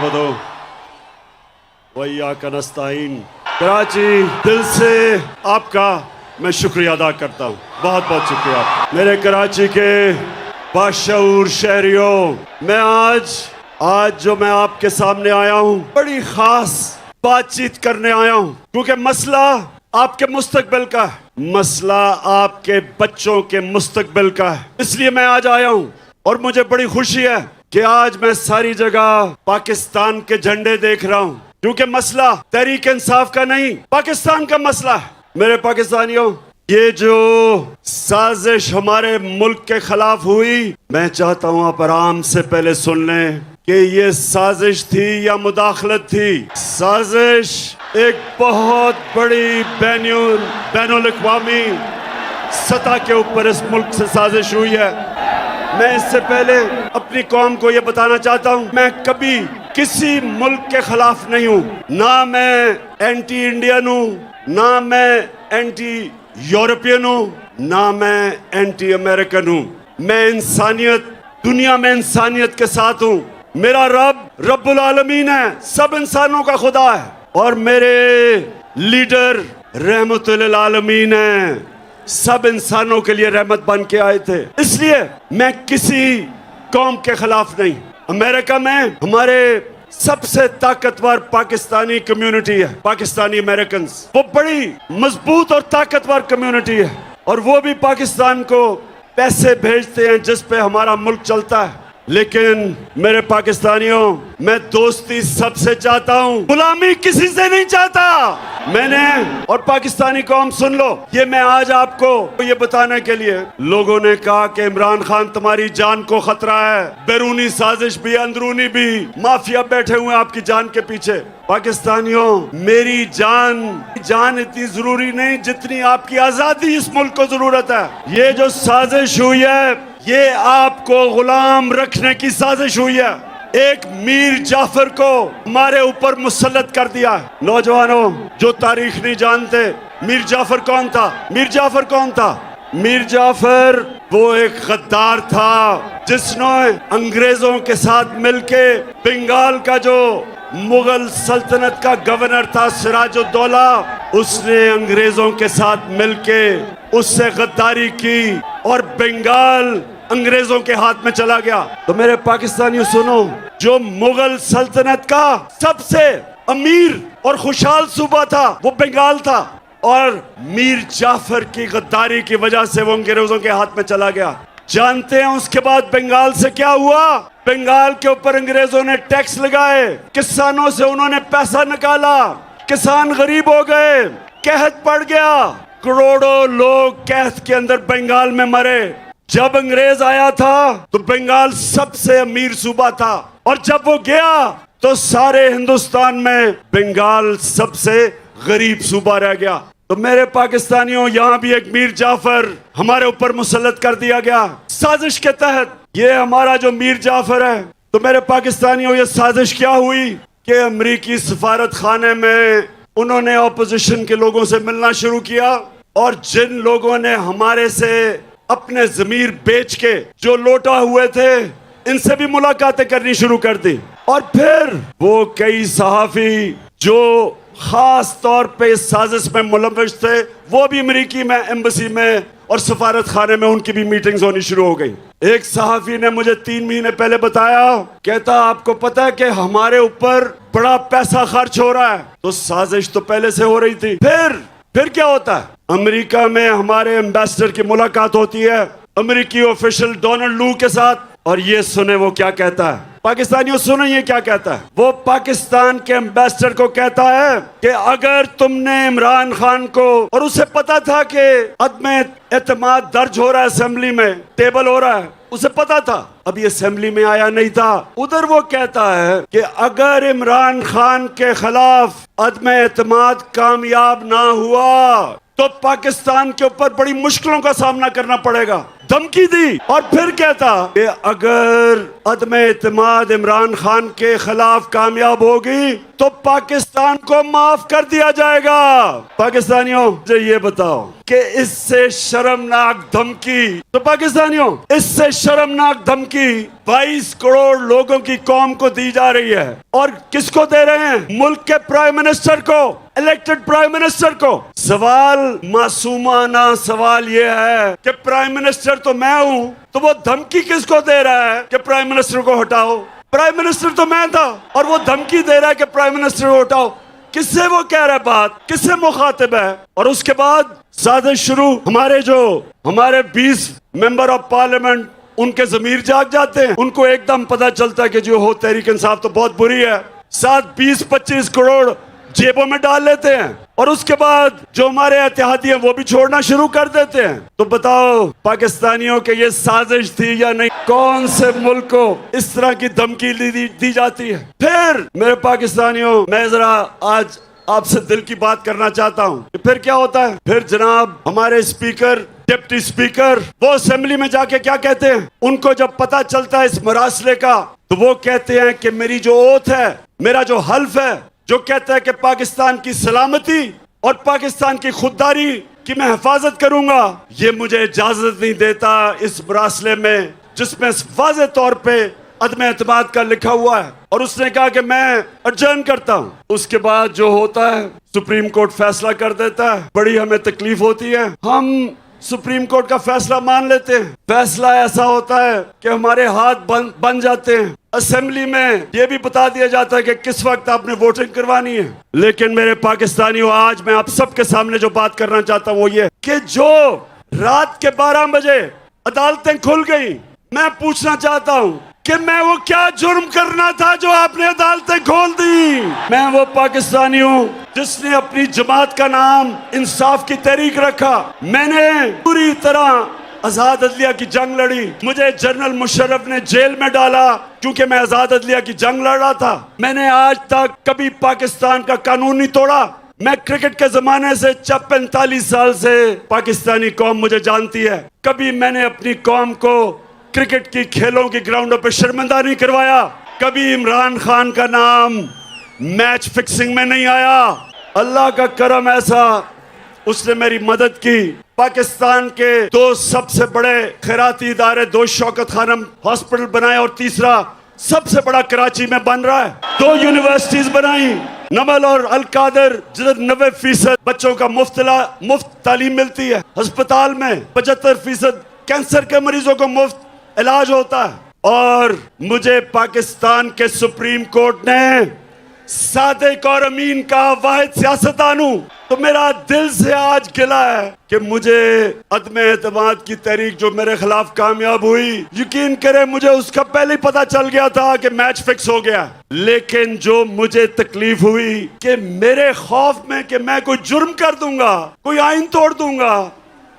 नाबुदु व इय्याका नस्ताईन। कराची, दिल से आपका मैं शुक्रिया अदा करता हूँ, बहुत बहुत शुक्रिया। मेरे कराची के बाशऊर शहरियों, मैं आज जो मैं आपके सामने आया हूँ, बड़ी खास बातचीत करने आया हूँ, क्योंकि मसला आपके मुस्तकबिल का है, मसला आपके बच्चों के मुस्तकबिल का है। इसलिए मैं आज आया हूँ और मुझे बड़ी खुशी है कि आज मैं सारी जगह पाकिस्तान के झंडे देख रहा हूँ, क्योंकि मसला तहरीक इंसाफ का नहीं, पाकिस्तान का मसला है। मेरे पाकिस्तानियों, ये जो साजिश हमारे मुल्क के खिलाफ हुई, मैं चाहता हूँ आप आराम से पहले सुन लें कि ये साजिश थी या मुदाखलत थी। साजिश एक बहुत बड़ी बैनुल अक़वामी सतह के ऊपर इस मुल्क से साजिश हुई है। मैं इससे पहले अपनी कौम को ये बताना चाहता हूँ, मैं कभी किसी मुल्क के खिलाफ नहीं हूँ, ना मैं एंटी इंडियन हूँ, ना मैं एंटी यूरोपियन हूँ, ना मैं एंटी अमेरिकन हूँ। मैं इंसानियत, दुनिया में इंसानियत के साथ हूँ। मेरा रब रब्बुल आलमीन है, सब इंसानों का खुदा है, और मेरे लीडर रहमतुल आलमीन है, सब इंसानों के लिए रहमत बन के आए थे। इसलिए मैं किसी कौम के खिलाफ नहीं। अमेरिका में हमारे सबसे ताकतवर पाकिस्तानी कम्युनिटी है, पाकिस्तानी अमेरिकन्स, वो बड़ी मजबूत और ताकतवर कम्युनिटी है, और वो भी पाकिस्तान को पैसे भेजते हैं जिस पे हमारा मुल्क चलता है। लेकिन मेरे पाकिस्तानियों, मैं दोस्ती सबसे चाहता हूँ, गुलामी किसी से नहीं चाहता। मैंने और पाकिस्तानी कौम सुन लो, ये मैं आज आपको ये बताने के लिए, लोगों ने कहा कि इमरान खान तुम्हारी जान को खतरा है, बैरूनी साजिश भी अंदरूनी भी, माफिया बैठे हुए हैं आपकी जान के पीछे। पाकिस्तानियों, मेरी जान इतनी जरूरी नहीं जितनी आपकी आजादी इस मुल्क को जरूरत है। ये जो साजिश हुई है, ये आपको गुलाम रखने की साजिश हुई है। एक मीर जाफर को हमारे ऊपर मुसल्लत कर दिया है। नौजवानों जो तारीख नहीं जानते, मीर जाफर कौन था? मीर जाफर कौन था? मीर जाफर वो एक गद्दार था जिसने अंग्रेजों के साथ मिलके बंगाल का जो मुगल सल्तनत का गवर्नर था सिराजुद्दौला, उसने अंग्रेजों के साथ मिलके उससे गद्दारी की और बंगाल अंग्रेजों के हाथ में चला गया। तो मेरे पाकिस्तानियों सुनो, जो मुगल सल्तनत का सबसे अमीर और खुशहाल सूबा था वो बंगाल था, और मीर जाफर की गद्दारी की वजह से वो अंग्रेजों के हाथ में चला गया। जानते हैं उसके बाद बंगाल से क्या हुआ? बंगाल के ऊपर अंग्रेजों ने टैक्स लगाए, किसानों से उन्होंने पैसा निकाला, किसान गरीब हो गए, कहत पड़ गया, करोड़ों लोग कहत के अंदर बंगाल में मरे। जब अंग्रेज आया था तो बंगाल सबसे अमीर सूबा था, और जब वो गया तो सारे हिंदुस्तान में बंगाल सबसे गरीब सूबा रह गया। तो मेरे पाकिस्तानियों, यहाँ भी एक मीर जाफर हमारे ऊपर मुसल्लत कर दिया गया साजिश के तहत। ये हमारा जो मीर जाफर है, तो मेरे पाकिस्तानियों, ये साजिश क्या हुई कि अमरीकी सफारत खाने में उन्होंने ऑपोजिशन के लोगों से मिलना शुरू किया, और जिन लोगों ने हमारे से अपने जमीर बेच के जो लौटा हुए थे, इनसे भी मुलाकातें करनी शुरू कर दी। और फिर वो कई सहाफी जो खास तौर पे इस साजिश में मुलव्विस थे, वो भी अमेरिकी में एम्बेसी में और सफारत खाने में उनकी भी मीटिंग्स होनी शुरू हो गई। एक सहाफी ने मुझे 3 महीने पहले बताया, कहता आपको पता है कि हमारे ऊपर बड़ा पैसा खर्च हो रहा है। तो साजिश तो पहले से हो रही थी। फिर क्या होता है? अमेरिका में हमारे एम्बेसडर की मुलाकात होती है अमेरिकी ऑफिशियल डोनाल्ड लू के साथ, और ये सुने वो क्या कहता है। पाकिस्तानियों सुनो ये क्या कहता है। वो पाकिस्तान के एम्बेसडर को कहता है कि अगर तुमने इमरान खान को, और उसे पता था कि अदम एतमाद दर्ज हो रहा है, असेंबली में टेबल हो रहा है, उसे पता था, अभी असेंबली में आया नहीं था। उधर वो कहता है कि अगर इमरान खान के खिलाफ अदम एतमाद कामयाब ना हुआ तो पाकिस्तान के ऊपर बड़ी मुश्किलों का सामना करना पड़ेगा। धमकी दी और फिर कहता कि अगर अदम एतमाद इमरान खान के खिलाफ कामयाब होगी तो पाकिस्तान को माफ कर दिया जाएगा। पाकिस्तानियों मुझे ये बताओ कि इससे शर्मनाक धमकी, तो पाकिस्तानियों इससे शर्मनाक धमकी 22 करोड़ लोगों की कौम को दी जा रही है। और किसको दे रहे हैं? मुल्क के प्राइम मिनिस्टर को, इलेक्टेड प्राइम मिनिस्टर को। सवाल मासूमाना सवाल ये है कि प्राइम मिनिस्टर तो मैं हूं, तो वो धमकी किसको दे रहा है कि प्राइम मिनिस्टर को हटाओ? प्राइम मिनिस्टर तो मैं था और वो धमकी दे रहा है कि प्राइम मिनिस्टर को हटाओ। किससे वो कह रहा है बात, किससे मुखातिब है? और उसके बाद साजिश शुरू। हमारे 20 मेंबर ऑफ पार्लियामेंट, उनके जमीर जाग जाते हैं। उनको एकदम पता चलता है कि जो हो तहरीक इंसाफ तो बहुत बुरी है। साथ 20-25 करोड़ जेबों में डाल लेते हैं और उसके बाद जो हमारे एतिहादी हैं वो भी छोड़ना शुरू कर देते हैं। तो बताओ पाकिस्तानियों के ये साजिश थी या नहीं? कौन से मुल्क को इस तरह की धमकी दी जाती है? फिर मेरे पाकिस्तानियों, मैं जरा आज आपसे दिल की बात करना चाहता हूँ कि फिर क्या होता है। फिर जनाब हमारे स्पीकर, डिप्टी स्पीकर, वो असेंबली में जाके क्या कहते हैं? उनको जब पता चलता है इस मरासले का, तो वो कहते हैं कि मेरी जो ओथ है, मेरा जो हल्फ है, जो कहता है कि पाकिस्तान की सलामती और पाकिस्तान की खुददारी की मैं हिफाजत करूंगा, ये मुझे इजाजत नहीं देता इस मरासले में जिसमें वाज़ेह तौर पे अदम एतमाद का लिखा हुआ है। और उसने कहा कि मैं अडजर्न करता हूं। उसके बाद जो होता है, सुप्रीम कोर्ट फैसला कर देता है। बड़ी हमें तकलीफ होती है, हम सुप्रीम कोर्ट का फैसला मान लेते हैं। फैसला ऐसा होता है कि हमारे हाथ बन जाते हैं। असेंबली में यह भी बता दिया जाता है कि किस वक्त आपने वोटिंग करवानी है। लेकिन मेरे पाकिस्तानियों, आज मैं आप सबके सामने जो बात करना चाहता हूं वो ये कि जो रात के 12 बजे अदालतें खुल गई, मैं पूछना चाहता हूं कि मैं वो क्या जुर्म करना था जो आपने अदालतें खोल दी? मैं वो पाकिस्तानी हूं जिसने अपनी जमात का नाम इंसाफ की तहरीक रखा। मैंने पूरी तरह आजाद अदलिया की जंग लड़ी। मुझे जनरल मुशर्रफ ने जेल में डाला क्योंकि मैं आजाद अदलिया की जंग लड़ रहा था। मैंने आज तक कभी पाकिस्तान का कानून नहीं तोड़ा। मैं क्रिकेट के जमाने से 45 साल से पाकिस्तानी कौम मुझे जानती है। कभी मैंने अपनी कौम को क्रिकेट की खेलों की ग्राउंडों पर शर्मिंदा नहीं करवाया। कभी इमरान खान का नाम मैच फिक्सिंग में नहीं आया। अल्लाह का करम ऐसा, उसने मेरी मदद की। पाकिस्तान के 2 सबसे बड़े खैराती इदारे, 2 शौकत खानम हॉस्पिटल बनाए और तीसरा सबसे बड़ा कराची में बन रहा है। 2 यूनिवर्सिटीज बनाई, नमल और अल कादर, जिधर 90% बच्चों का मुफ्त तालीम मिलती है। अस्पताल में 75% कैंसर के मरीजों को मुफ्त इलाज होता है। और मुझे पाकिस्तान के सुप्रीम कोर्ट ने सादिक और अमीन का वाहिद सियासतदान हूं। तो मेरा दिल से आज गिला है कि मुझे अदम एतमाद की तहरीक जो मेरे खिलाफ कामयाब हुई, यकीन करें मुझे उसका पहले ही पता चल गया था कि मैच फिक्स हो गया। लेकिन जो मुझे तकलीफ हुई कि मेरे खौफ में कि मैं कोई जुर्म कर दूंगा, कोई आइन तोड़ दूंगा,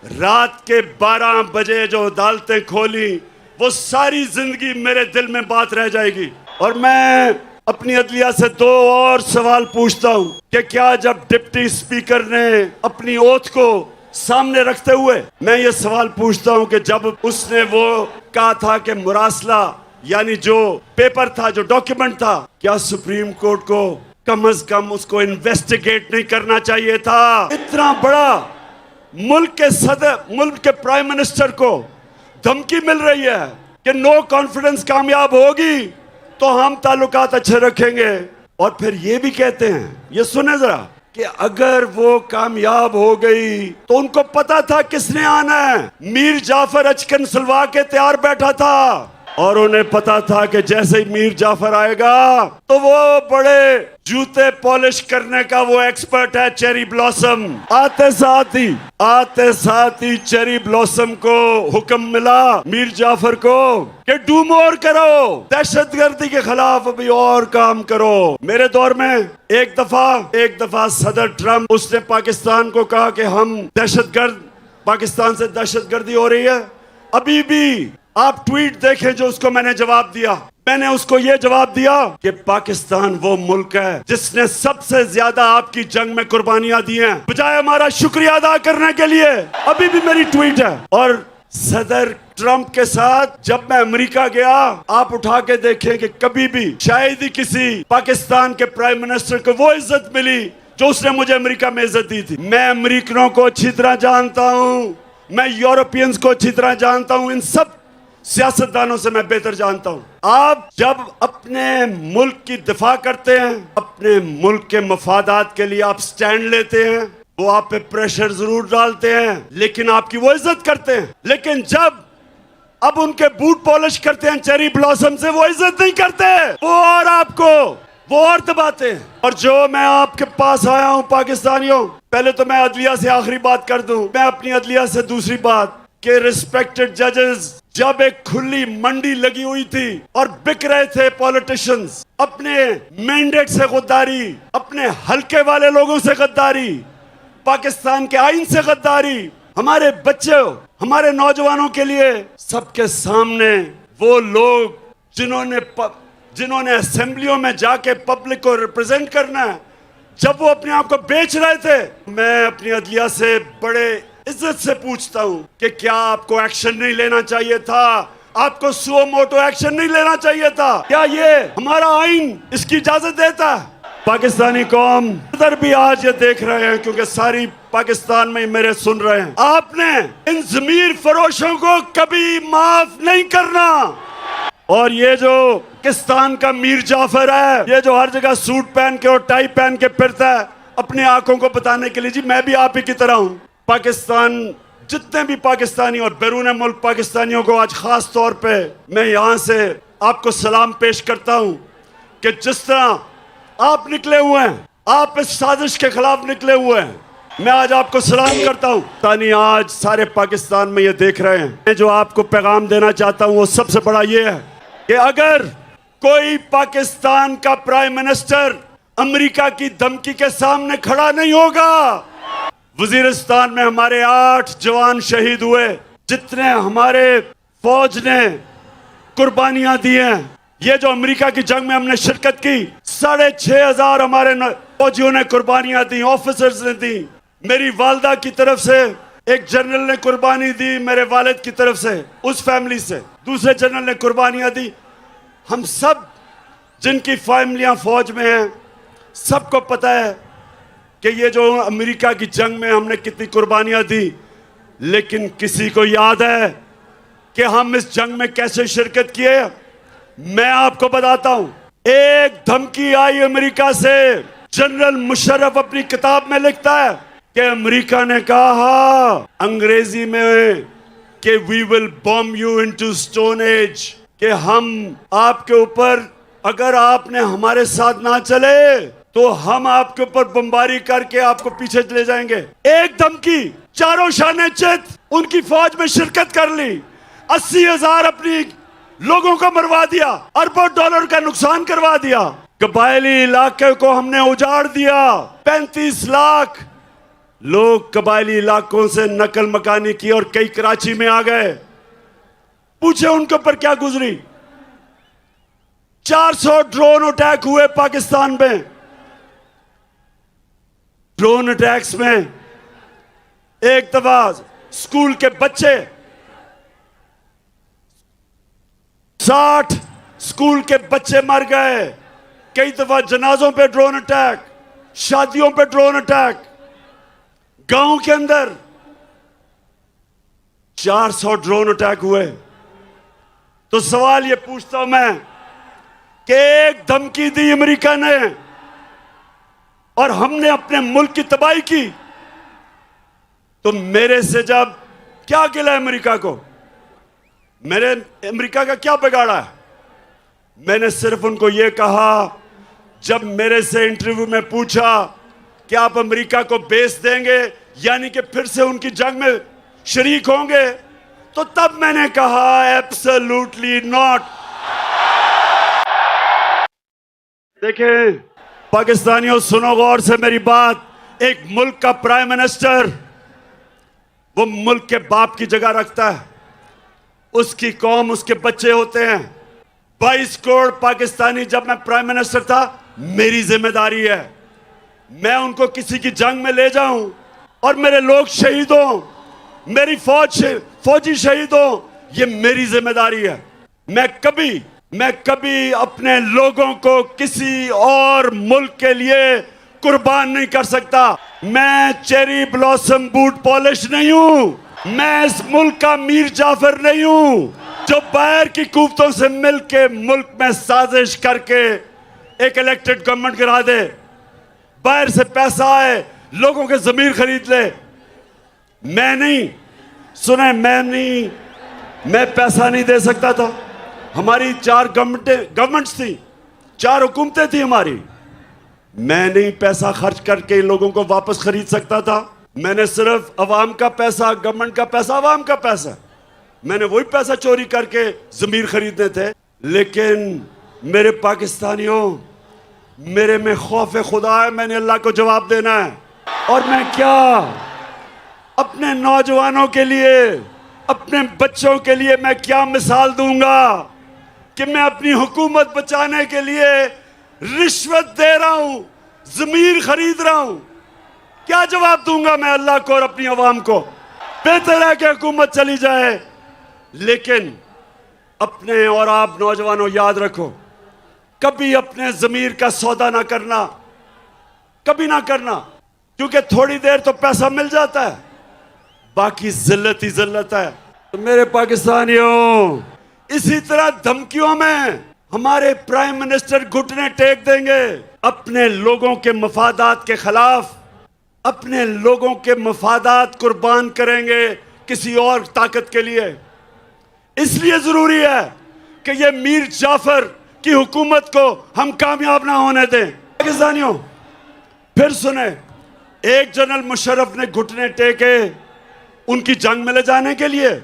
रात के 12 बजे जो अदालतें खोली, वो सारी जिंदगी मेरे दिल में बात रह जाएगी। और मैं अपनी अदलिया से 2 और सवाल पूछता हूं कि क्या जब डिप्टी स्पीकर ने अपनी ओथ को सामने रखते हुए, मैं ये सवाल पूछता हूं कि जब उसने वो कहा था कि मुरासला यानी जो पेपर था, जो डॉक्यूमेंट था, क्या सुप्रीम कोर्ट को कम से कम उसको इन्वेस्टिगेट नहीं करना चाहिए था? इतना बड़ा मुल्क के प्राइम मिनिस्टर को धमकी मिल रही है कि नो कॉन्फिडेंस कामयाब होगी तो हम ताल्लुकात अच्छे रखेंगे। और फिर ये भी कहते हैं, ये सुने जरा, कि अगर वो कामयाब हो गई तो उनको पता था किसने आना है। मीर जाफर अचकन सलवा के तैयार बैठा था और उन्हें पता था कि जैसे ही मीर जाफर आएगा तो वो बड़े जूते पॉलिश करने का वो एक्सपर्ट है, चेरी ब्लॉसम। आते साथ ही चेरी ब्लॉसम को हुक्म मिला मीर जाफर को कि डू मोर करो, दहशतगर्दी के खिलाफ अभी और काम करो। मेरे दौर में एक दफा सदर ट्रम्प, उसने पाकिस्तान को कहा कि हम पाकिस्तान से दहशतगर्दी हो रही है। अभी भी आप ट्वीट देखें जो उसको मैंने जवाब दिया। मैंने उसको ये जवाब दिया कि पाकिस्तान वो मुल्क है जिसने सबसे ज्यादा आपकी जंग में कुर्बानियां दी हैं, बजाय हमारा शुक्रिया अदा करने के लिए। अभी भी मेरी ट्वीट है। और सदर ट्रंप के साथ जब मैं अमेरिका गया, आप उठा के देखें कि कभी भी शायद ही किसी पाकिस्तान के प्राइम मिनिस्टर को वो इज्जत मिली जो उसने मुझे अमेरिका में इज्जत दी थी। मैं अमेरिकनों को अच्छी तरह जानता हूं, मैं यूरोपियंस को अच्छी तरह जानता हूं, इन सब सियासतदानों से मैं बेहतर जानता हूं। आप जब अपने मुल्क की दिफा करते हैं, अपने मुल्क के मफादात के लिए आप स्टैंड लेते हैं, वो आप पे प्रेशर जरूर डालते हैं, लेकिन आपकी वो इज्जत करते हैं। लेकिन जब अब उनके बूट पॉलिश करते हैं चेरी ब्लॉसम से, वो इज्जत नहीं करते, वो और आपको वो और दबाते हैं। और जो मैं आपके पास आया हूं पाकिस्तानियों, पहले तो मैं अदलिया से आखिरी बात कर दूं, मैं अपनी अदलिया से दूसरी बात कि रिस्पेक्टेड जजेस, जब एक खुली मंडी लगी हुई थी और बिक रहे थे पॉलिटिशियंस, अपने मैंडेट से गद्दारी, अपने हल्के वाले लोगों से गद्दारी, पाकिस्तान के आइन से गद्दारी, हमारे बच्चों, हमारे नौजवानों के लिए सबके सामने वो लोग जिन्होंने असेंबलियों में जाके पब्लिक को रिप्रेजेंट करना है, जब वो अपने आप को बेच रहे थे, मैं अपनी अदलिया से बड़े इज्जत से पूछता हूं कि क्या आपको एक्शन नहीं लेना चाहिए था? आपको सुओ मोटो एक्शन नहीं लेना चाहिए था? क्या ये हमारा आइन इसकी इजाजत देता है? पाकिस्तानी कौम उधर भी आज ये देख रहे हैं, क्योंकि सारी पाकिस्तान में मेरे सुन रहे हैं। आपने इन जमीर फरोशों को कभी माफ नहीं करना। और ये जो पाकिस्तान का मीर जाफर है, ये जो हर जगह सूट पहन के और टाई पहन के फिरता है अपनी आंखों को बताने के लिए, जी मैं भी आप ही की तरह हूं। पाकिस्तान, जितने भी पाकिस्तानी और बैरून मुल्क पाकिस्तानियों को आज खास तौर पे मैं यहां से आपको सलाम पेश करता हूं कि जिस तरह आप निकले हुए हैं, आप इस साजिश के खिलाफ निकले हुए हैं, मैं आज आपको सलाम करता हूं। तानी आज सारे पाकिस्तान में ये देख रहे हैं। मैं जो आपको पैगाम देना चाहता हूं वो सबसे बड़ा ये है कि अगर कोई पाकिस्तान का प्राइम मिनिस्टर अमेरिका की धमकी के सामने खड़ा नहीं होगा, वजीरिस्तान में हमारे 8 जवान शहीद हुए, जितने हमारे फौज ने कुर्बानियां दी हैं, ये जो अमेरिका की जंग में हमने शिरकत की, 6,500 हमारे फौजियों ने कुर्बानियां दी, ऑफिसर्स ने दी। मेरी वालदा की तरफ से एक जनरल ने कुर्बानी दी, मेरे वालिद की तरफ से, उस फैमिली से दूसरे जनरल ने कुर्बानियां दी। हम सब जिनकी फैमिलियां फौज में हैं, सबको पता है कि ये जो अमेरिका की जंग में हमने कितनी कुर्बानियां दी। लेकिन किसी को याद है कि हम इस जंग में कैसे शिरकत किए? मैं आपको बताता हूं। एक धमकी आई अमेरिका से, जनरल मुशर्रफ अपनी किताब में लिखता है कि अमेरिका ने कहा अंग्रेजी में कि we will bomb you into stone age, कि हम आपके ऊपर, अगर आपने हमारे साथ ना चले तो हम आपके ऊपर बमबारी करके आपको पीछे ले जाएंगे। एक धमकी, चारों शाने चित उनकी फौज में शिरकत कर ली, 80,000 अपनी लोगों को मरवा दिया, अरबों डॉलर का नुकसान करवा दिया। कबायली इलाके को हमने उजाड़ दिया, 35 लाख लोग कबायली इलाकों से नकल मकानी की और कई कराची में आ गए। पूछे उनके ऊपर क्या गुजरी। 400 ड्रोन अटैक हुए पाकिस्तान में। ड्रोन अटैक्स में एक दफा स्कूल के बच्चे, 60 स्कूल के बच्चे मर गए। कई दफा जनाजों पे ड्रोन अटैक, शादियों पे ड्रोन अटैक, गांव के अंदर 400 ड्रोन अटैक हुए। तो सवाल ये पूछता हूं मैं कि एक धमकी दी अमेरिका ने और हमने अपने मुल्क की तबाही की, तो मेरे से जब क्या गिला अमेरिका को? मैंने अमेरिका का क्या बिगाड़ा है? मैंने सिर्फ उनको यह कहा, जब मेरे से इंटरव्यू में पूछा कि आप अमेरिका को बेच देंगे, यानी कि फिर से उनकी जंग में शरीक होंगे, तो तब मैंने कहा एब्सोल्युटली नॉट। देखें पाकिस्तानियों, सुनो गौर से मेरी बात। एक मुल्क का प्राइम मिनिस्टर वो मुल्क के बाप की जगह रखता है, उसकी कौम, उसके बच्चे होते हैं। 22 करोड़ पाकिस्तानी, जब मैं प्राइम मिनिस्टर था, मेरी जिम्मेदारी है मैं उनको किसी की जंग में ले जाऊं और मेरे लोग शहीद हों, मेरी फौजी शहीदों, ये मेरी जिम्मेदारी है। मैं कभी अपने लोगों को किसी और मुल्क के लिए कुर्बान नहीं कर सकता। मैं चेरी ब्लॉसम बूट पॉलिश नहीं हूं। मैं इस मुल्क का मीर जाफर नहीं हूं जो बाहर की कुव्वतों से मिलके मुल्क में साजिश करके एक इलेक्टेड गवर्नमेंट गिरा दे, बाहर से पैसा आए, लोगों के जमीर खरीद ले। मैं नहीं, सुने, मैं पैसा नहीं दे सकता था। हमारी 4 गवर्नमेंट्स थी, 4 हुकूमतें थी हमारी। मैं नहीं पैसा खर्च करके इन लोगों को वापस खरीद सकता था। मैंने सिर्फ अवाम का पैसा, गवर्नमेंट का पैसा, अवाम का पैसा, मैंने वही पैसा चोरी करके जमीर खरीदने थे। लेकिन मेरे पाकिस्तानियों, मेरे में खौफ खुदा है, मैंने अल्लाह को जवाब देना है। और मैं क्या अपने नौजवानों के लिए, अपने बच्चों के लिए मैं क्या मिसाल दूंगा कि मैं अपनी हुकूमत बचाने के लिए रिश्वत दे रहा हूं, जमीर खरीद रहा हूं? क्या जवाब दूंगा मैं अल्लाह को और अपनी अवाम को? बेहतर है कि हुकूमत चली जाए, लेकिन अपने और आप नौजवानों याद रखो, कभी अपने जमीर का सौदा ना करना, कभी ना करना, क्योंकि थोड़ी देर तो पैसा मिल जाता है, बाकी जिल्लत ही जिल्लत है। तो मेरे पाकिस्तानियों, इसी तरह धमकियों में हमारे प्राइम मिनिस्टर घुटने टेक देंगे अपने लोगों के मफादात के खिलाफ, अपने लोगों के मफादात कुर्बान करेंगे किसी और ताकत के लिए। इसलिए जरूरी है कि ये मीर जाफर की हुकूमत को हम कामयाब ना होने दें। पाकिस्तानियों, फिर सुने, एक जनरल मुशर्रफ ने घुटने टेके उनकी जंग में ले जाने के लिए,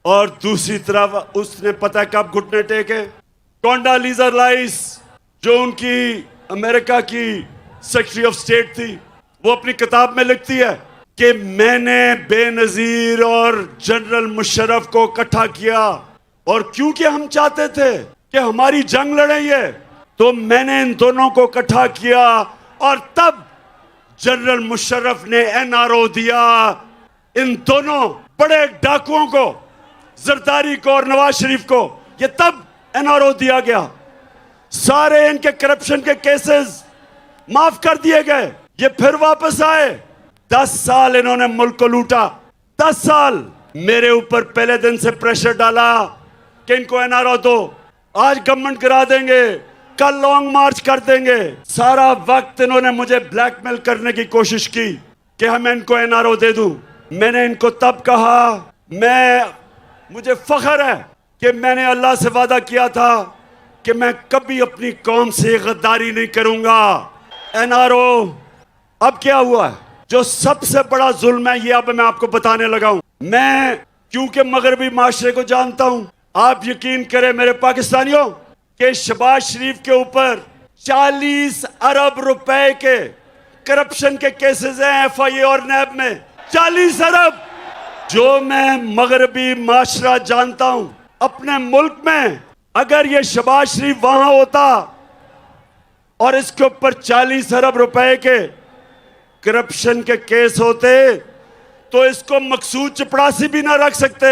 और दूसरी तरफ उसने पता कब घुटने टेके? कोंडालीजा राइस, जो उनकी अमेरिका की सेक्रेटरी ऑफ स्टेट थी, वो अपनी किताब में लिखती है कि मैंने बेनजीर और जनरल मुशर्रफ को इकट्ठा किया, और क्योंकि हम चाहते थे कि हमारी जंग लड़े ये, तो मैंने इन दोनों को इकट्ठा किया, और तब जनरल मुशर्रफ ने एनआरओ दिया इन दोनों बड़े डाकुओं को, जरदारी को और नवाज शरीफ को। ये तब एनआरओ दिया गया, सारे इनके करप्शन के केसेस माफ कर दिए गए, ये फिर वापस आए। 10 साल इन्होंने मुल्क को लूटा, 10 साल मेरे ऊपर पहले दिन से प्रेशर डाला कि इनको एनआरओ दो, आज गवर्नमेंट गिरा देंगे, कल लॉन्ग मार्च कर देंगे। सारा वक्त इन्होंने मुझे ब्लैकमेल करने की कोशिश की कि हम इनको एनआरओ दे दूं। मैंने इनको तब कहा, मुझे फख्र है कि मैंने अल्लाह से वादा किया था कि मैं कभी अपनी कौम से गद्दारी नहीं करूंगा। एनआरओ अब क्या हुआ है? जो सबसे बड़ा जुल्म है, ये अब मैं आपको बताने लगा हूं। मैं क्योंकि मगरबी माशरे को जानता हूं, आप यकीन करें मेरे पाकिस्तानियों कि शहबाज शरीफ के ऊपर 40 अरब रुपए के करप्शन के केसेस हैं एफआईए और नैब में। 40 अरब, जो मैं मगरबी माशरा जानता हूं अपने मुल्क में, अगर ये शहबाज शरीफ वहां होता और इसके ऊपर 40 अरब रुपए के करप्शन के केस होते, तो इसको मकसूद चपड़ासी भी ना रख सकते।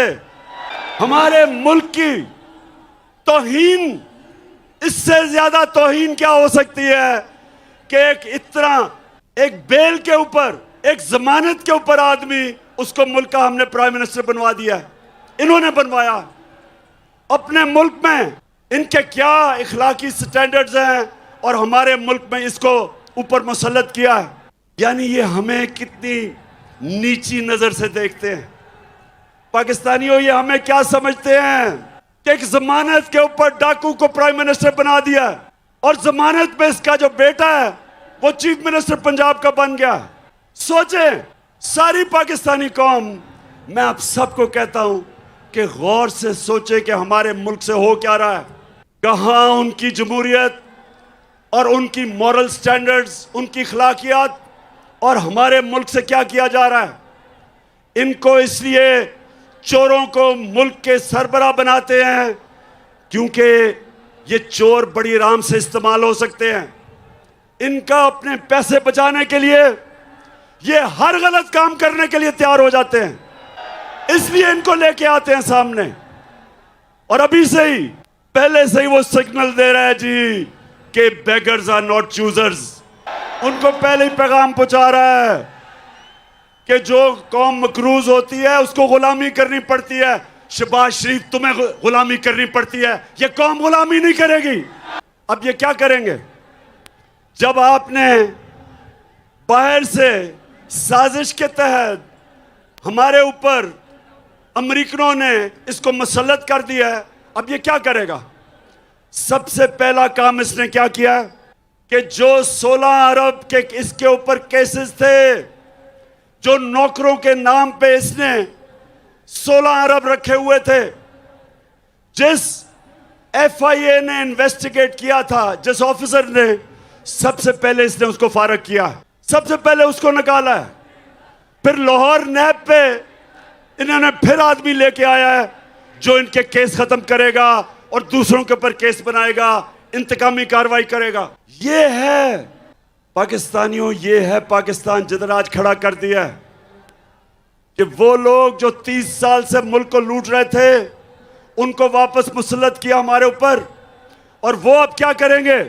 हमारे मुल्क की तौहीन, इससे ज्यादा तौहीन क्या हो सकती है कि एक बेल के ऊपर, एक जमानत के ऊपर आदमी, उसको मुल्क का हमने प्राइम मिनिस्टर बनवा दिया है। इन्होंने बनवाया अपने मुल्क में। इनके क्या इखलाकी स्टैंडर्ड्स हैं, और हमारे मुल्क में इसको ऊपर मुसल्लत किया है। यानी ये हमें कितनी नीची नजर से देखते हैं। पाकिस्तानियों, ये हमें क्या समझते हैं कि एक जमानत के ऊपर डाकू को प्राइम मिनिस्टर बना दिया, और जमानत में इसका जो बेटा है वो चीफ मिनिस्टर पंजाब का बन गया। सोचें, सारी पाकिस्तानी कौम, मैं आप सबको कहता हूं कि गौर से सोचे कि हमारे मुल्क से हो क्या रहा है, कहां उनकी जमहूरियत और उनकी मॉरल स्टैंडर्ड्स, उनकी अखलाकियात, और हमारे मुल्क से क्या किया जा रहा है। इनको इसलिए चोरों को मुल्क के सरबराह बनाते हैं क्योंकि ये चोर बड़ी आराम से इस्तेमाल हो सकते हैं। इनका अपने पैसे बचाने के लिए ये हर गलत काम करने के लिए तैयार हो जाते हैं। इसलिए इनको लेके आते हैं सामने। और अभी से ही, पहले से ही वो सिग्नल दे रहा है जी कि बेगर्स आर नॉट चूजर्स। उनको पहले ही पैगाम पहुंचा रहा है कि जो कौम मकरूज होती है उसको गुलामी करनी पड़ती है। शहबाज शरीफ, तुम्हें गुलामी करनी पड़ती है, ये कौम गुलामी नहीं करेगी। अब ये क्या करेंगे? जब आपने बाहर से साजिश के तहत हमारे ऊपर अमेरिकनों ने इसको मुसल्लत कर दिया है, अब ये क्या करेगा? सबसे पहला काम इसने क्या किया कि जो 16 अरब के इसके ऊपर केसेस थे, जो नौकरों के नाम पे इसने 16 अरब रखे हुए थे, जिस FIA ने इन्वेस्टिगेट किया था, जिस ऑफिसर ने, सबसे पहले इसने उसको फारग किया, सबसे पहले उसको निकाला है। फिर लाहौर नैब पे इन्होंने फिर आदमी लेके आया है जो इनके केस खत्म करेगा और दूसरों के ऊपर केस बनाएगा, इंतकामी कार्रवाई करेगा। ये है पाकिस्तानियों, ये है पाकिस्तान जिधर आज खड़ा कर दिया है कि वो लोग जो 30 साल से मुल्क को लूट रहे थे, उनको वापस मुसल्लत किया हमारे ऊपर। और वो अब क्या करेंगे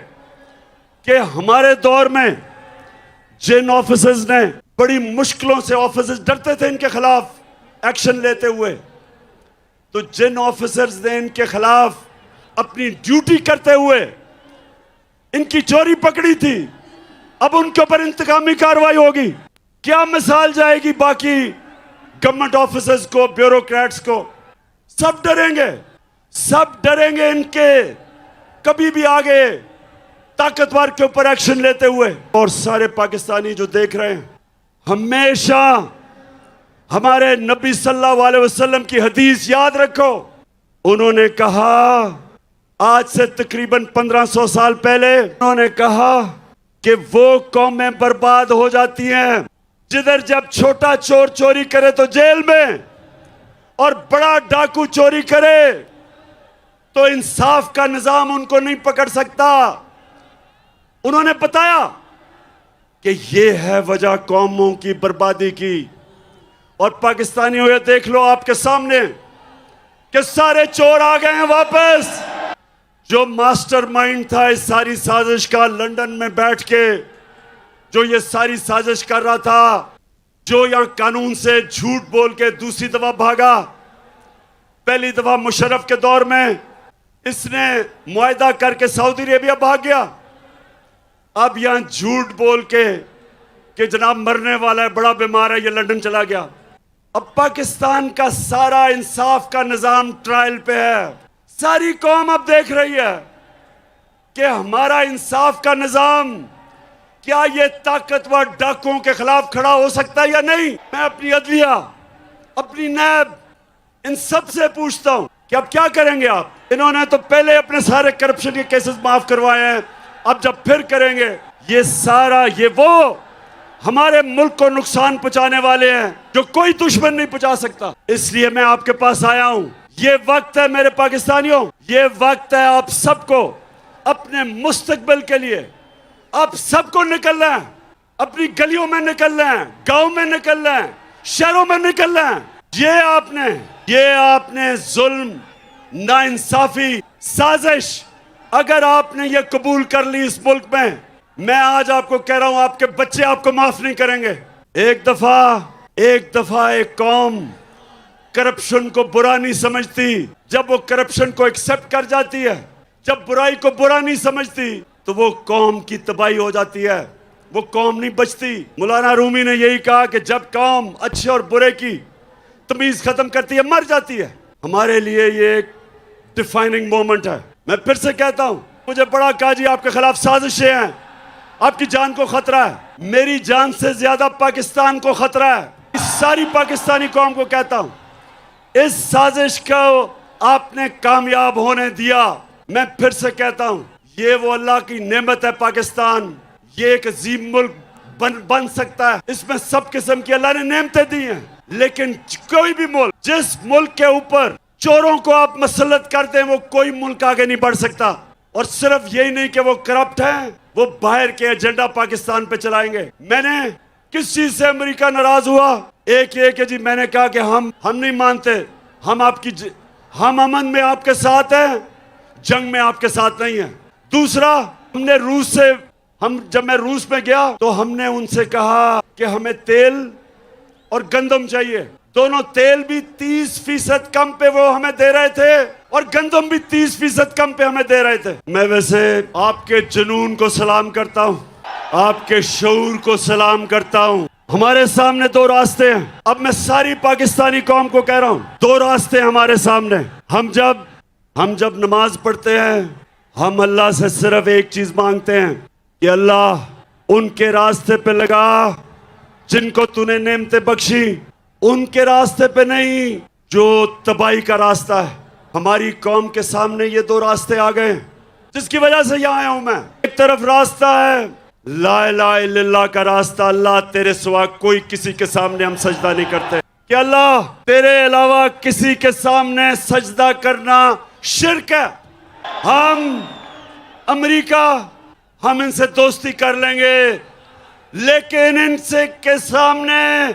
कि हमारे दौर में जिन ऑफिसर्स ने बड़ी मुश्किलों से, ऑफिसर्स डरते थे इनके खिलाफ एक्शन लेते हुए, तो जिन ऑफिसर्स ने इनके खिलाफ अपनी ड्यूटी करते हुए इनकी चोरी पकड़ी थी, अब उनके ऊपर इंतकामी कार्रवाई होगी। क्या मिसाल जाएगी बाकी गवर्नमेंट ऑफिसर्स को, ब्यूरोक्रेट्स को? सब डरेंगे, सब डरेंगे इनके कभी भी आगे ताकतवर के ऊपर एक्शन लेते हुए। और सारे पाकिस्तानी जो देख रहे हैं, हमेशा हमारे नबी सल्लल्लाहु अलैहि वसल्लम की हदीस याद रखो। उन्होंने कहा, आज से तकरीबन 1500 साल पहले उन्होंने कहा कि वो कौमें बर्बाद हो जाती हैं जिधर जब छोटा चोर चोरी करे तो जेल में, और बड़ा डाकू चोरी करे तो इंसाफ का निजाम उनको नहीं पकड़ सकता। उन्होंने बताया कि ये है वजह कौमों की बर्बादी की। और पाकिस्तानियों, ये देख लो आपके सामने कि सारे चोर आ गए हैं वापस। जो मास्टरमाइंड था इस सारी साजिश का, लंदन में बैठ के जो ये सारी साजिश कर रहा था, जो यहां कानून से झूठ बोल के दूसरी दफा भागा। पहली दफा मुशर्रफ के दौर में इसने मुआहदा करके सऊदी अरेबिया भाग गया। अब यहां झूठ बोल के कि जनाब मरने वाला है, बड़ा बीमार है, ये लंदन चला गया। अब पाकिस्तान का सारा इंसाफ का निजाम ट्रायल पे है। सारी कौम अब देख रही है कि हमारा इंसाफ का निजाम क्या ये ताकतवर डाकुओं के खिलाफ खड़ा हो सकता है या नहीं। मैं अपनी अदलिया, अपनी नैब, इन सब से पूछता हूं कि अब क्या करेंगे आप? इन्होंने तो पहले अपने सारे करप्शन के केसेस माफ करवाए हैं, अब जब फिर करेंगे ये सारा, ये वो हमारे मुल्क को नुकसान पहुंचाने वाले हैं जो कोई दुश्मन नहीं पहुंचा सकता। इसलिए मैं आपके पास आया हूं। ये वक्त है मेरे पाकिस्तानियों, ये वक्त है आप सबको अपने मुस्तकबिल के लिए, आप सबको निकलना है, अपनी गलियों में निकलना है, गांव में निकलना है, शहरों में निकलना है। ये आपने जुल्म, नाइंसाफी, साजिश अगर आपने ये कबूल कर ली इस मुल्क में, मैं आज आपको कह रहा हूं आपके बच्चे आपको माफ नहीं करेंगे। एक दफा एक कौम करप्शन को बुरा नहीं समझती, जब वो करप्शन को एक्सेप्ट कर जाती है, जब बुराई को बुरा नहीं समझती, तो वो कौम की तबाही हो जाती है, वो कौम नहीं बचती। मौलाना रूमी ने यही कहा कि जब कौम अच्छे और बुरे की तमीज खत्म करती है, मर जाती है। हमारे लिए ये एक डिफाइनिंग मोमेंट है। मैं फिर से कहता हूं, मुझे बड़ा कहा जी आपके खिलाफ साजिशें हैं, आपकी जान को खतरा है। मेरी जान से ज्यादा पाकिस्तान को खतरा है। इस सारी पाकिस्तानी कौम को कहता हूं, इस साजिश को आपने कामयाब होने दिया। मैं फिर से कहता हूं, ये वो अल्लाह की नेमत है पाकिस्तान, ये एक अजीम मुल्क बन सकता है। इसमें सब किस्म की अल्लाह ने नेमतें दी हैं, लेकिन कोई भी मुल्क, जिस मुल्क के ऊपर चोरों को आप मसल्लत करते हैं, वो कोई मुल्क आगे नहीं बढ़ सकता। और सिर्फ यही नहीं कि वो करप्ट हैं, वो बाहर के एजेंडा पाकिस्तान पे चलाएंगे। मैंने किस चीज से अमेरिका नाराज हुआ? एक ये कि जी मैंने कहा कि हम नहीं मानते, हम अमन में आपके साथ हैं, जंग में आपके साथ नहीं है। दूसरा, हमने जब मैं रूस में गया तो हमने उनसे कहा कि हमें तेल और गंदम चाहिए। दोनों तेल भी 30% कम पे वो हमें दे रहे थे और गंदम भी 30% कम पे हमें दे रहे थे। मैं वैसे आपके जुनून को सलाम करता हूं, आपके शऊर को सलाम करता हूं। हमारे सामने दो रास्ते हैं। अब मैं सारी पाकिस्तानी कौम को कह रहा हूं, दो रास्ते हमारे सामने। हम जब नमाज पढ़ते हैं, हम अल्लाह से सिर्फ एक चीज मांगते हैं कि अल्लाह उनके रास्ते पे लगा जिनको तूने नेमतें बख्शी, उनके रास्ते पे नहीं जो तबाही का रास्ता है। हमारी कौम के सामने ये दो रास्ते आ गए जिसकी वजह से यहां आया हूं मैं। एक तरफ रास्ता है ला इलाहा इल्लल्लाह का रास्ता, अल्लाह तेरे सिवा कोई किसी के सामने हम सजदा नहीं करते, कि अल्लाह तेरे अलावा किसी के सामने सजदा करना शिर्क है। हम अमेरिका, हम इनसे दोस्ती कर लेंगे लेकिन इनसे के सामने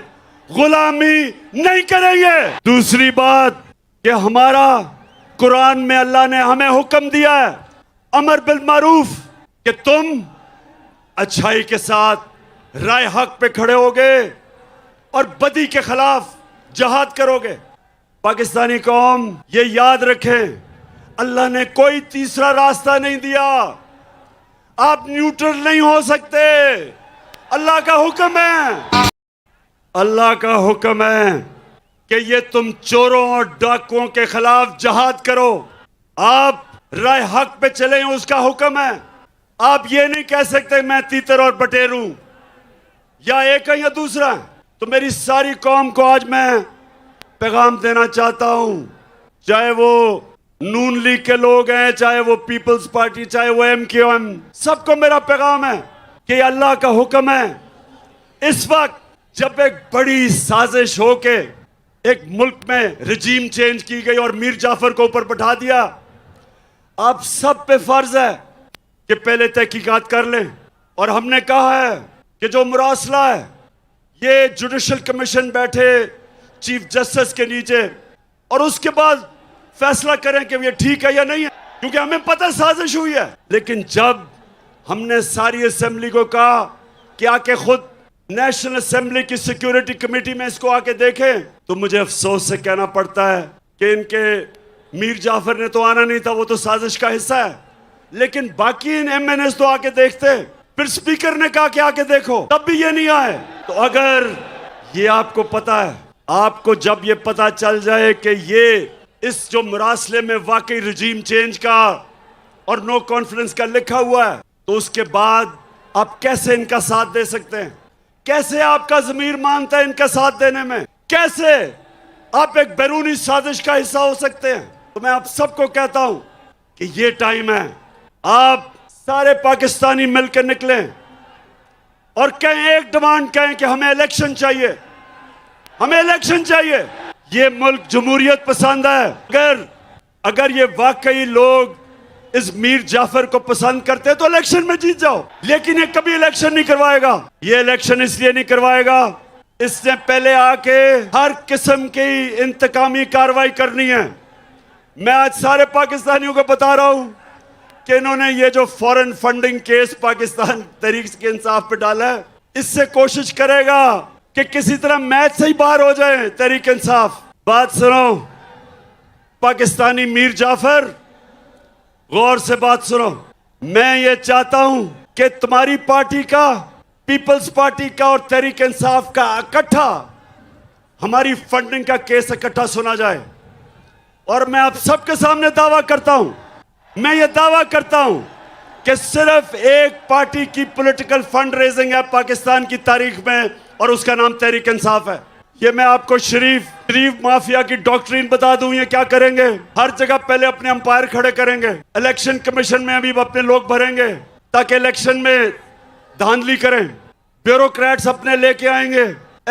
गुलामी नहीं करेंगे। दूसरी बात कि हमारा कुरान में अल्लाह ने हमें हुक्म दिया है अमर बिल मारूफ, कि तुम अच्छाई के साथ राय हक पे खड़े होगे और बदी के खिलाफ जहाद करोगे। पाकिस्तानी कौम ये याद रखें, अल्लाह ने कोई तीसरा रास्ता नहीं दिया। आप न्यूट्रल नहीं हो सकते। अल्लाह का हुक्म है, अल्लाह का हुक्म है कि ये तुम चोरों और डाकुओं के खिलाफ जहाद करो। आप राय हक पे चले, उसका हुक्म है। आप ये नहीं कह सकते मैं तीतर और बटेर हूं, या एक है या दूसरा। तो मेरी सारी कौम को आज मैं पैगाम देना चाहता हूं, चाहे वो नून लीग के लोग हैं, चाहे वो पीपल्स पार्टी, चाहे वो MQM, सबको मेरा पैगाम है कि अल्लाह का हुक्म है। इस वक्त जब एक बड़ी साजिश हो के एक मुल्क में रजीम चेंज की गई और मीर जाफर को ऊपर बैठा दिया, आप सब पे फर्ज है कि पहले तहकीकात कर लें। और हमने कहा है कि जो मुरासला है, ये जुडिशल कमीशन बैठे चीफ जस्टिस के नीचे और उसके बाद फैसला करें कि ये ठीक है या नहीं है, क्योंकि हमें पता साजिश हुई है। लेकिन जब हमने सारी असेंबली को कहा कि आके खुद नेशनल असेंबली की सिक्योरिटी कमेटी में इसको आके देखें, तो मुझे अफसोस से कहना पड़ता है कि इनके मीर जाफर ने तो आना नहीं था, वो तो साजिश का हिस्सा है। लेकिन बाकी इन MNAs तो आके देखते। फिर स्पीकर ने कहा कि आके देखो, तब भी ये नहीं आए। तो अगर ये आपको पता है, आपको जब ये पता चल जाए कि ये इस जो मुरासले में वाकई रजीम चेंज का और नो कॉन्फिडेंस का लिखा हुआ है, तो उसके बाद आप कैसे इनका साथ दे सकते हैं? कैसे आपका ज़मीर मानता है इनका साथ देने में? कैसे आप एक बैरूनी साजिश का हिस्सा हो सकते हैं? तो मैं आप सबको कहता हूं कि ये टाइम है, आप सारे पाकिस्तानी मिलकर निकलें और कहें, एक डिमांड कहें कि हमें इलेक्शन चाहिए, हमें इलेक्शन चाहिए। ये मुल्क जमहूरियत पसंद है। अगर ये वाकई लोग इस मीर जाफर को पसंद करते तो इलेक्शन में जीत जाओ, लेकिन ये कभी इलेक्शन नहीं करवाएगा। ये इलेक्शन इसलिए नहीं करवाएगा, इसने पहले आके हर किस्म की इंतकामी कार्रवाई करनी है। मैं आज सारे पाकिस्तानियों को बता रहा हूं कि इन्होंने ये जो foreign funding case Pakistan Tehreek Insaf पे डाला है, इससे कोशिश करेगा कि किसी तरह मैच से ही बाहर हो जाए तहरीक इंसाफ। बात सुनो पाकिस्तानी मीर जाफर, गौर से बात सुनो। मैं ये चाहता हूं कि तुम्हारी पार्टी का, पीपल्स पार्टी का और तहरीक इंसाफ का इकट्ठा हमारी फंडिंग का केस इकट्ठा सुना जाए। और मैं आप सबके सामने दावा करता हूं, मैं ये दावा करता हूं कि सिर्फ एक पार्टी की पॉलिटिकल फंड रेजिंग है पाकिस्तान की तारीख में, और उसका नाम तहरीक इंसाफ है। ये मैं आपको शरीफ माफिया की डॉक्ट्रिन बता दूं, ये क्या करेंगे, हर जगह पहले अपने अंपायर खड़े करेंगे, इलेक्शन कमीशन में अभी अपने लोग भरेंगे ताकि इलेक्शन में धांधली करें, ब्यूरोक्रेट्स अपने लेके आएंगे,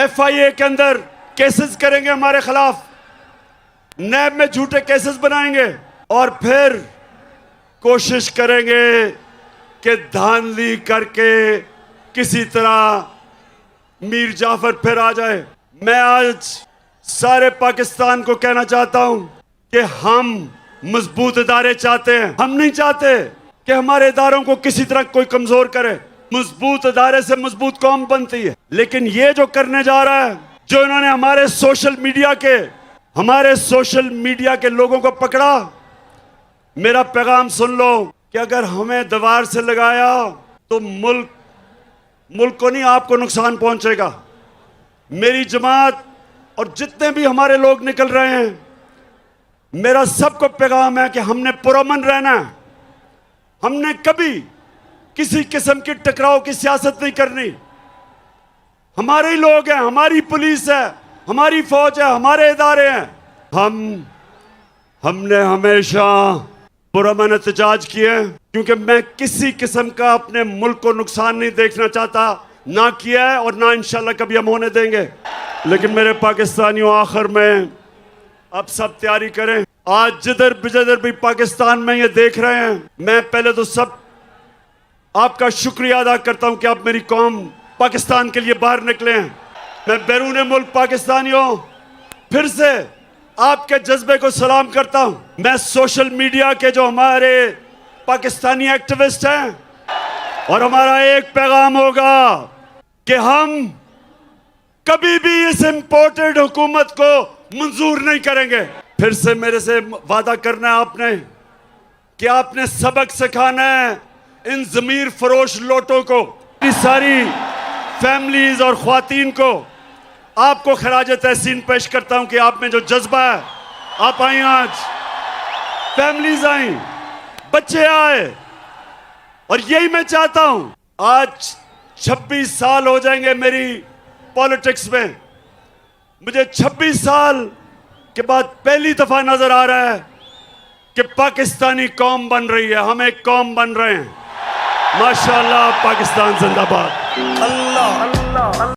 FIA के अंदर केसेस करेंगे हमारे खिलाफ, नैब में झूठे केसेस बनाएंगे और फिर कोशिश करेंगे कि धांधली करके किसी तरह मीर जाफर फिर आ जाए। मैं आज सारे पाकिस्तान को कहना चाहता हूं कि हम मजबूत इदारे चाहते हैं। हम नहीं चाहते कि हमारे इदारों को किसी तरह कोई कमजोर करे। मजबूत इदारे से मजबूत कौम बनती है। लेकिन ये जो करने जा रहा है, जो इन्होंने हमारे सोशल मीडिया के लोगों को पकड़ा, मेरा पैगाम सुन लो कि अगर हमें दीवार से लगाया तो मुल्क को नहीं, आपको नुकसान पहुंचेगा। मेरी जमात और जितने भी हमारे लोग निकल रहे हैं, मेरा सबको पैगाम है कि हमने पुरअमन रहना है। हमने कभी किसी किस्म की टकराव की सियासत नहीं करनी। हमारे ही लोग हैं, हमारी पुलिस है, हमारी फौज है, हमारे इदारे हैं। हमने हमेशा पुरअमन एहतजाज किए, क्योंकि मैं किसी किस्म का अपने मुल्क को नुकसान नहीं देखना चाहता, ना किया है और ना इंशाल्लाह कभी हम होने देंगे। लेकिन मेरे पाकिस्तानियों, आखिर में अब सब तैयारी करें। आज जिधर भी पाकिस्तान में ये देख रहे हैं, मैं पहले तो सब आपका शुक्रिया अदा करता हूं कि आप मेरी कौम पाकिस्तान के लिए बाहर निकले हैं। मैं बैरून मुल्क पाकिस्तानियों फिर से आपके जज्बे को सलाम करता हूं। मैं सोशल मीडिया के जो हमारे पाकिस्तानी एक्टिविस्ट हैं, और हमारा एक पैगाम होगा कि हम कभी भी इस इंपोर्टेड हुकूमत को मंजूर नहीं करेंगे। फिर से मेरे से वादा करना है आपने कि आपने सबक सिखाना है इन जमीर फरोश लोटों को, सारी फैमिलीज और ख्वातीन को। आपको खराज तहसीन पेश करता हूं कि आप में जो जज्बा है, आप आई, आज फैमिलीज आई, बच्चे आए, और यही मैं चाहता हूं। आज 26 साल हो जाएंगे मेरी पॉलिटिक्स में। मुझे 26 साल के बाद पहली दफा नजर आ रहा है कि पाकिस्तानी कौम बन रही है, हम एक कौम बन रहे हैं। माशाअल्लाह, पाकिस्तान जिंदाबाद। अल्लाह अल्लाह।